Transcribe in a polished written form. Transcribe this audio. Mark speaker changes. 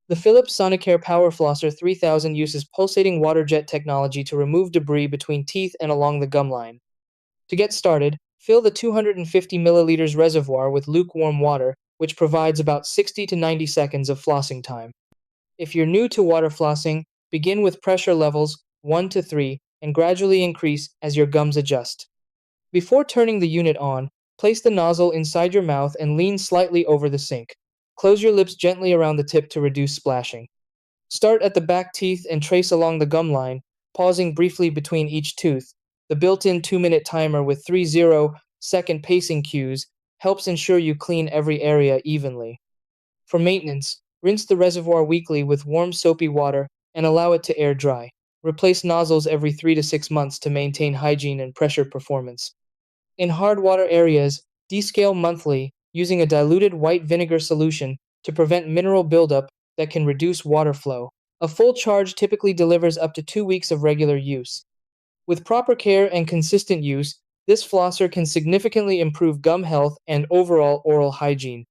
Speaker 1: The Philips Sonicare Power Flosser 3000 uses pulsating water jet technology to remove debris between teeth and along the gum line. To get started, fill the 250 milliliters reservoir with lukewarm water, which provides about 60 to 90 seconds of flossing time. If you're new to water flossing, begin with pressure levels 1 to 3 and gradually increase as your gums adjust. Before turning the unit on, place the nozzle inside your mouth and lean slightly over the sink. Close your lips gently around the tip to reduce splashing. Start at the back teeth and trace along the gum line, pausing briefly between each tooth. The built-in 2-minute timer with 30-second pacing cues helps ensure you clean every area evenly. For maintenance, rinse the reservoir weekly with warm soapy water and allow it to air dry. Replace nozzles every 3 to 6 months to maintain hygiene and pressure performance. In hard water areas, descale monthly using a diluted white vinegar solution to prevent mineral buildup that can reduce water flow. A full charge typically delivers up to 2 weeks of regular use. With proper care and consistent use, this flosser can significantly improve gum health and overall oral hygiene.